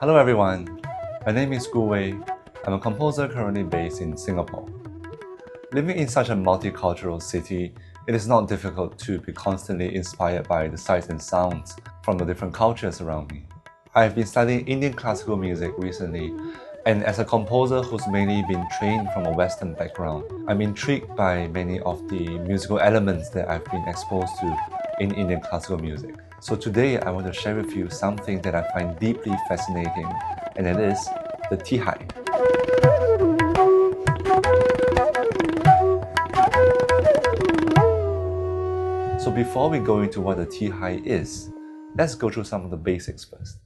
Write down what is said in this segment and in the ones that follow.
Hello everyone, my name is Gu Wei. I'm a composer currently based in Singapore. Living in such a multicultural city, it is not difficult to be constantly inspired by the sights and sounds from the different cultures around me. I've been studying Indian classical music recently, and as a composer who's mainly been trained from a Western background, I'm intrigued by many of the musical elements that I've been exposed to in Indian classical music. So today I want to share with you something that I find deeply fascinating, and it is the Tihai. So before we go into what the Tihai is, let's go through some of the basics first.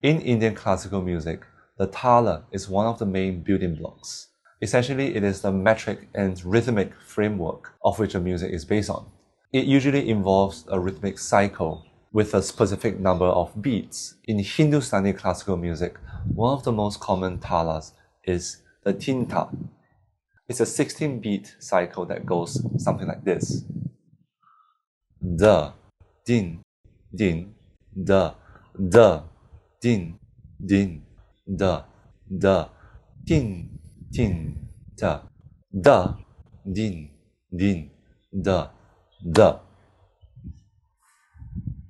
In Indian classical music, the Tala is one of the main building blocks. Essentially, it is the metric and rhythmic framework of which the music is based on. It usually involves a rhythmic cycle with a specific number of beats. In Hindustani classical music, one of the most common talas is the tinta. It's a 16-beat cycle that goes something like this. Da, din, din, da, din, din, da, tin, tin, da, din, din, da.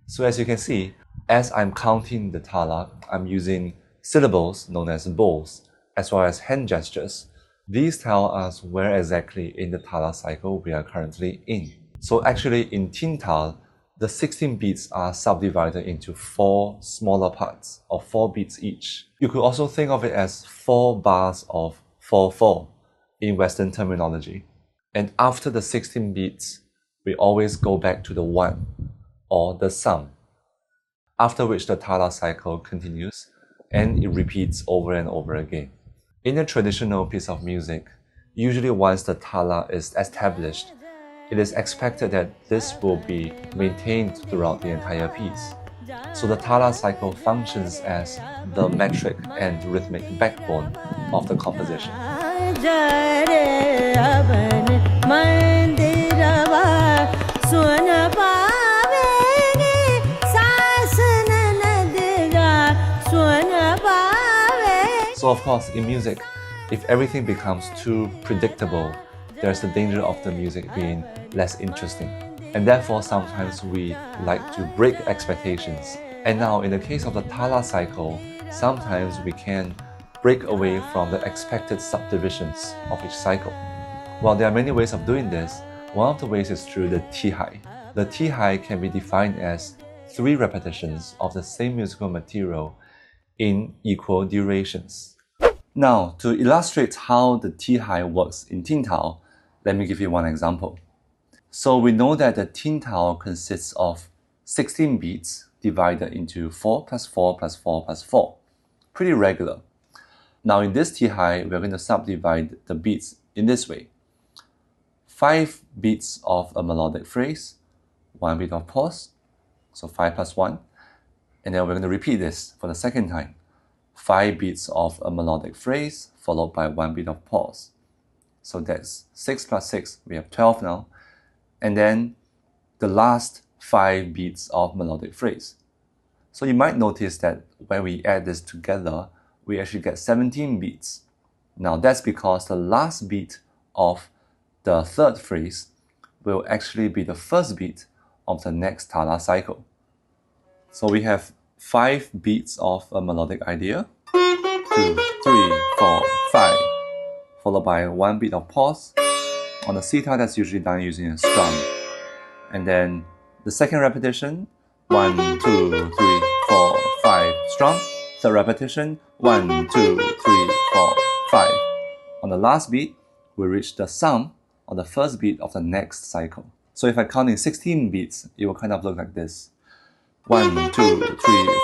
So as you can see, as I'm counting the tala, I'm using syllables known as bowls, as well as hand gestures. These tell us where exactly in the tala cycle we are currently in. So actually in tintal, the 16 beats are subdivided into 4 smaller parts of 4 beats each. You could also think of it as 4 bars of 4/4 in Western terminology. And after the 16 beats, we always go back to the 1 or the sum, after which the tala cycle continues and it repeats over and over again. In a traditional piece of music, usually once the tala is established, it is expected that this will be maintained throughout the entire piece. So the tala cycle functions as the metric and rhythmic backbone of the composition. So of course, in music, if everything becomes too predictable, there's the danger of the music being less interesting. And therefore, sometimes we like to break expectations. And now, in the case of the tala cycle, sometimes we can break away from the expected subdivisions of each cycle. While there are many ways of doing this, one of the ways is through the Tihai. The Tihai can be defined as 3 repetitions of the same musical material in equal durations. Now, to illustrate how the Tihai works in tintal, let me give you one example. So we know that the tintal consists of 16 beats divided into 4 plus 4 plus 4 plus 4. Pretty regular. Now in this Tihai, we're going to subdivide the beats in this way. 5 beats of a melodic phrase, 1 beat of pause, so 5 plus 1. And then we're going to repeat this for the second time. 5 beats of a melodic phrase, followed by 1 beat of pause. So that's 6 plus 6, we have 12 now. And then the last 5 beats of melodic phrase. So you might notice that when we add this together, we actually get 17 beats. Now that's because the last beat of the third phrase will actually be the first beat of the next tala cycle. So we have 5 beats of a melodic idea, 2, 3, 4, 5, followed by 1 beat of pause. On the sitar, that's usually done using a strum. And then the second repetition, 1, 2, 3, 4, 5, strum. Third repetition, 1, 2, 3, 4, 5. On the last beat, we reach the sum on the first beat of the next cycle. So if I count in 16 beats, it will kind of look like this. 1, 2, 3,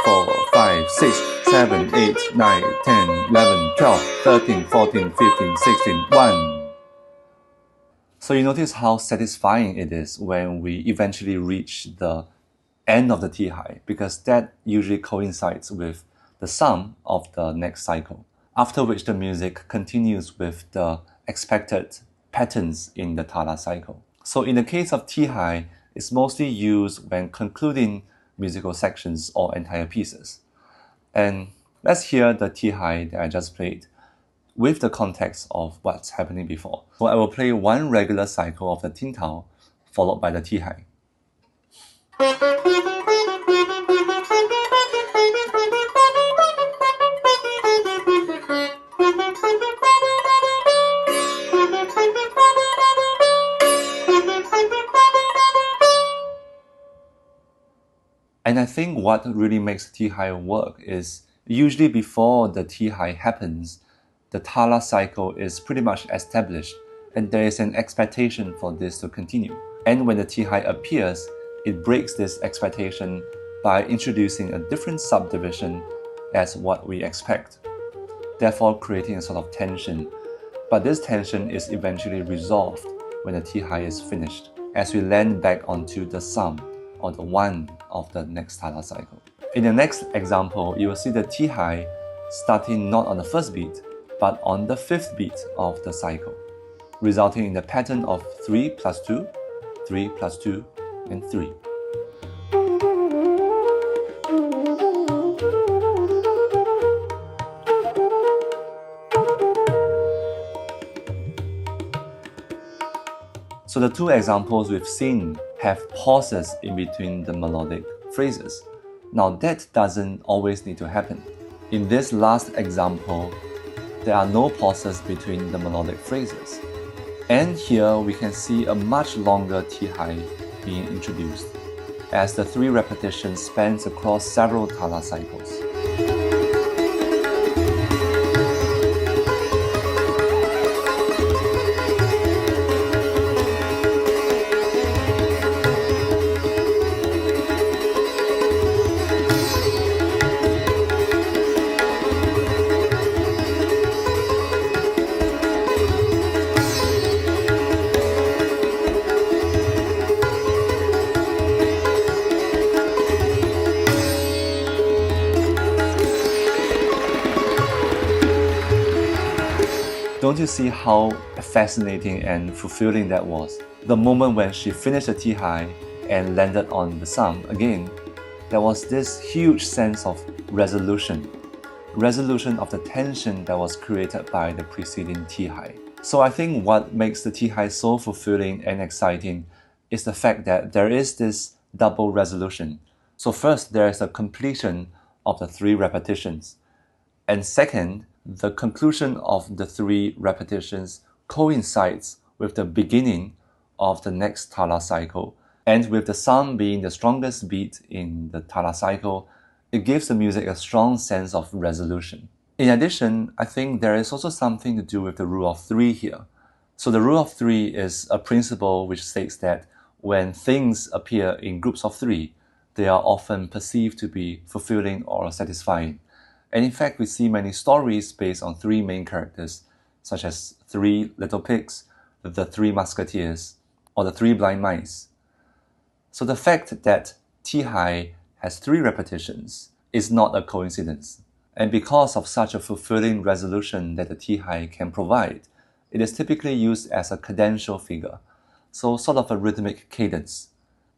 4, 5, 6, 7, 8, 9, 10, 11, 12, 13, 14, 15, 16, 1. So you notice how satisfying it is when we eventually reach the end of the Tihai, because that usually coincides with the sum of the next cycle, after which the music continues with the expected patterns in the Tala cycle. So in the case of Tihai, it's mostly used when concluding musical sections or entire pieces. And Let's hear the Tihai that I just played with the context of what's happening before. So I will play one regular cycle of the Tintao followed by the Tihai. And I think what really makes Tihai work is usually before the Tihai happens, the Tala cycle is pretty much established and there is an expectation for this to continue. And when the Tihai appears, it breaks this expectation by introducing a different subdivision as what we expect, therefore creating a sort of tension. But this tension is eventually resolved when the Tihai is finished, as we land back onto the sum or the one of the next Tala cycle. In the next example, you will see the Tihai starting not on the first beat, but on the fifth beat of the cycle, resulting in the pattern of 3 plus 2, 3 plus 2, and 3. So the two examples we've seen have pauses in between the melodic phrases. Now that doesn't always need to happen. In this last example, there are no pauses between the melodic phrases. And here we can see a much longer Tihai being introduced, as the 3 repetitions spans across several Tala cycles. Don't you see how fascinating and fulfilling that was? The moment when she finished the Tihai and landed on the sum again, there was this huge sense of resolution of the tension that was created by the preceding Tihai. So I think what makes the Tihai so fulfilling and exciting is the fact that there is this double resolution. So first, there is a completion of the 3 repetitions, and second, the conclusion of the 3 repetitions coincides with the beginning of the next Tala cycle. And with the sum being the strongest beat in the Tala cycle, it gives the music a strong sense of resolution. In addition, I think there is also something to do with the rule of 3 here. So the rule of 3 is a principle which states that when things appear in groups of 3, they are often perceived to be fulfilling or satisfying. And in fact, we see many stories based on 3 main characters, such as 3 little pigs, the 3 musketeers, or the 3 blind mice. So the fact that Tihai has 3 repetitions is not a coincidence. And because of such a fulfilling resolution that the Tihai can provide, it is typically used as a cadential figure, so sort of a rhythmic cadence.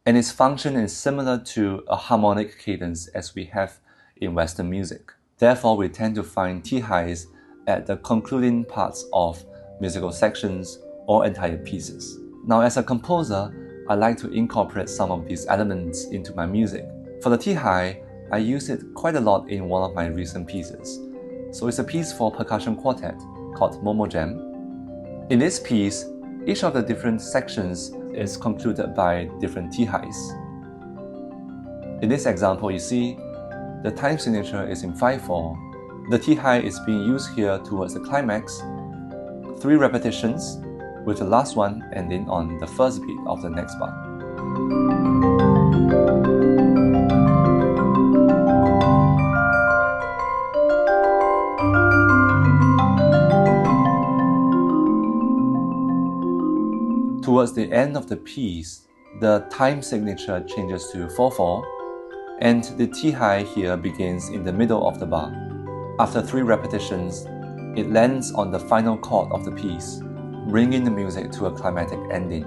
And its function is similar to a harmonic cadence as we have in Western music. Therefore, we tend to find Tihais at the concluding parts of musical sections or entire pieces. Now, as a composer, I like to incorporate some of these elements into my music. For the Tihai, I use it quite a lot in one of my recent pieces. So it's a piece for percussion quartet called Momo Jam. In this piece, each of the different sections is concluded by different Tihais. In this example, you see the time signature is in 5/4. The Tihai is being used here towards the climax, 3 repetitions, with the last one ending on the first beat of the next bar. Towards the end of the piece, the time signature changes to 4/4, and the Tihai here begins in the middle of the bar. After 3 repetitions, it lands on the final chord of the piece, bringing the music to a climactic ending.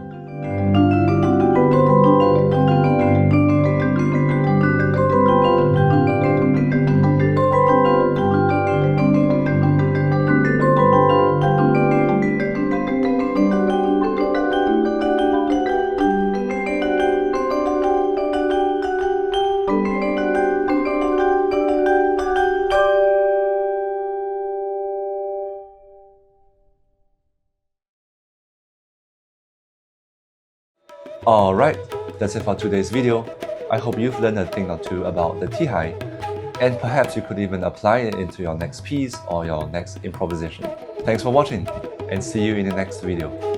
Alright, that's it for today's video. I hope you've learned a thing or two about the Tihai, and perhaps you could even apply it into your next piece or your next improvisation. Thanks for watching, and see you in the next video.